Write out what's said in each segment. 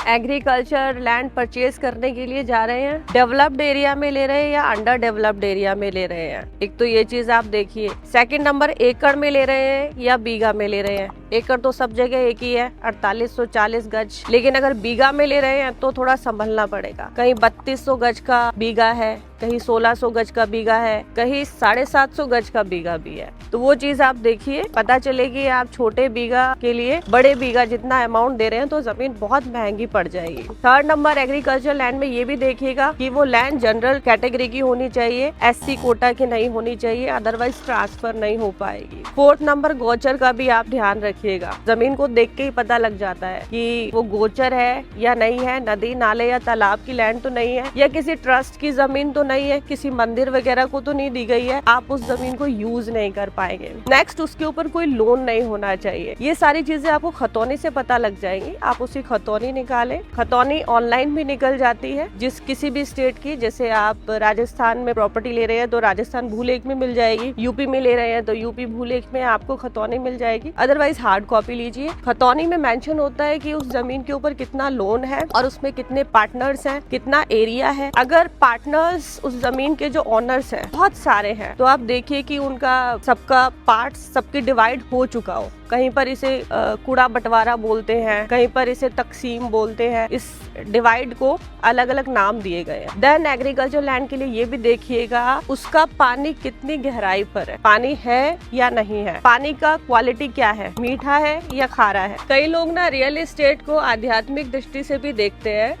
Agriculture land purchase करने के लिए जा रहे हैं, डेवलप्ड एरिया में ले रहे हैं या अंडर डेवलप्ड एरिया में ले रहे हैं, एक तो ये चीज आप देखिए। सेकंड नंबर, एकड़ में ले रहे हैं या बीघा में ले रहे हैं। एकड़ तो सब जगह एक ही है, 4840 गज, लेकिन अगर बीघा में ले रहे हैं तो थोड़ा संभलना पड़ेगा। कहीं 3200 गज का बीघा है, कहीं 1600 गज का बीघा है, कहीं 750 गज का बीघा भी है। तो वो चीज आप देखिए, पता चलेगी आप छोटे बीघा के लिए बड़े बीघा जितना अमाउंट दे रहे हैं तो जमीन बहुत महंगी पड़ जाएगी। थर्ड नंबर, एग्रीकल्चर लैंड में ये भी देखिएगा कि वो लैंड जनरल कैटेगरी की होनी चाहिए, SC कोटा की नहीं होनी चाहिए, अदरवाइज ट्रांसफर नहीं हो पाएगी। फोर्थ नंबर, गोचर का भी आप ध्यान रखिएगा। जमीन को देख के ही पता लग जाता है कि वो गोचर है या नहीं है, नदी नाले या तालाब की लैंड तो नहीं है, या किसी ट्रस्ट की जमीन तो नहीं है, किसी मंदिर वगैरह को तो नहीं दी गई है, आप उस जमीन को यूज नहीं कर पाएंगे। नेक्स्ट, उसके ऊपर कोई लोन नहीं होना चाहिए। ये सारी चीजें आपको खतौनी से पता लग जाएंगी। आप उसकी खतौनी निकालें। खतौनी ऑनलाइन भी निकल जाती है जिस किसी भी स्टेट की। जैसे आप राजस्थान में प्रॉपर्टी ले रहे हैं तो राजस्थान भूलेख में मिल जाएगी, यूपी में ले रहे हैं तो यूपी भूलेख में आपको खतौनी मिल जाएगी। अदरवाइज हार्ड कॉपी लीजिए। खतौनी में मेंशन होता है कि उस जमीन के ऊपर कितना लोन है और उसमें कितने पार्टनर्स हैं, कितना एरिया है। अगर पार्टनर्स उस जमीन के जो ऑनर्स हैं बहुत सारे हैं तो आप देखिए कि उनका सबका पार्ट सबकी डिवाइड हो चुका हो। कहीं पर इसे कूड़ा बंटवारा बोलते हैं, कहीं पर इसे तकसीम बोलते हैं। इस डिवाइड को अलग अलग नाम दिए गए हैं। देन एग्रीकल्चर लैंड के लिए ये भी देखिएगा उसका पानी कितनी गहराई पर है, पानी है या नहीं है, पानी का क्वालिटी क्या है, मीठा है या खारा है। कई लोग ना रियल एस्टेट को आध्यात्मिक दृष्टि से भी देखते हैं।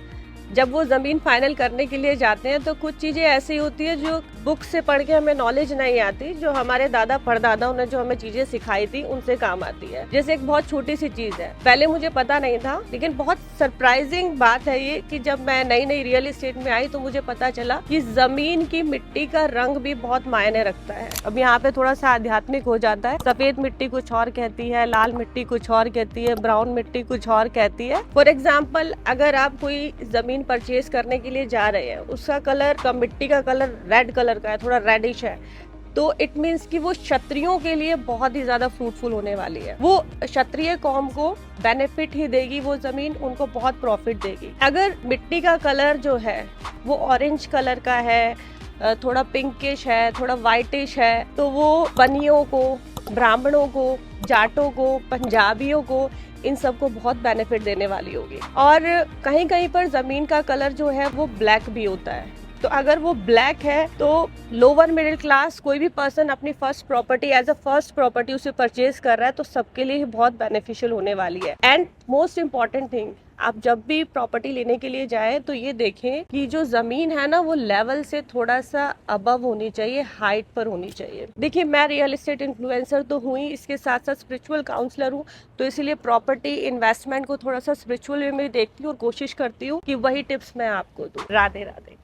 जब वो जमीन फाइनल करने के लिए जाते हैं तो कुछ चीजें ऐसी होती है जो बुक से पढ़ के हमें नॉलेज नहीं आती, जो हमारे दादा परदादाओं ने जो हमें चीजें सिखाई थी उनसे काम आती है। जैसे एक बहुत छोटी सी चीज है, पहले मुझे पता नहीं था, लेकिन बहुत सरप्राइजिंग बात है ये कि जब मैं नई नई रियल एस्टेट में आई तो मुझे पता चला कि जमीन की मिट्टी का रंग भी बहुत मायने रखता है। अब यहाँ पे थोड़ा सा आध्यात्मिक हो जाता है। सफेद मिट्टी कुछ और कहती है, लाल मिट्टी कुछ और कहती है, ब्राउन मिट्टी कुछ और कहती है। फॉर एग्जाम्पल, अगर आप कोई जमीन परचेज करने के लिए जा रहे हैं, उसका कलर का मिट्टी का कलर रेड कलर का है, थोड़ा रेडिश है, तो इट मीन्स कि वो क्षत्रियों के लिए बहुत ही ज्यादा फ्रूटफुल होने वाली है। वो क्षत्रिय कौम को बेनिफिट ही देगी, वो जमीन उनको बहुत प्रॉफिट देगी। अगर मिट्टी का कलर जो है वो ऑरेंज कलर का है, थोड़ा पिंकिश है, थोड़ा वाइटिश है, तो वो बनियों को, ब्राह्मणों को, जाटों को, पंजाबियों को, इन सबको बहुत बेनिफिट देने वाली होगी। और कहीं कहीं पर जमीन का कलर जो है वो ब्लैक भी होता है। तो अगर वो ब्लैक है तो लोअर मिडिल क्लास कोई भी पर्सन अपनी first property as a first property उसे परचेज कर रहा है तो सबके लिए ही बहुत बेनिफिशियल होने वाली है। एंड मोस्ट इम्पॉर्टेंट थिंग, आप जब भी प्रॉपर्टी लेने के लिए जाएं तो ये देखें कि जो जमीन है ना वो लेवल से थोड़ा सा अबव होनी चाहिए, हाइट पर होनी चाहिए। देखिए, मैं रियल एस्टेट इन्फ्लुएंसर तो हूँ ही, इसके साथ साथ स्पिरिचुअल काउंसलर हूँ, तो इसलिए प्रॉपर्टी इन्वेस्टमेंट को थोड़ा सा स्पिरिचुअल वे में देखती हूँ और कोशिश करती हूँ कि वही टिप्स मैं आपको दूँ। राधे राधे।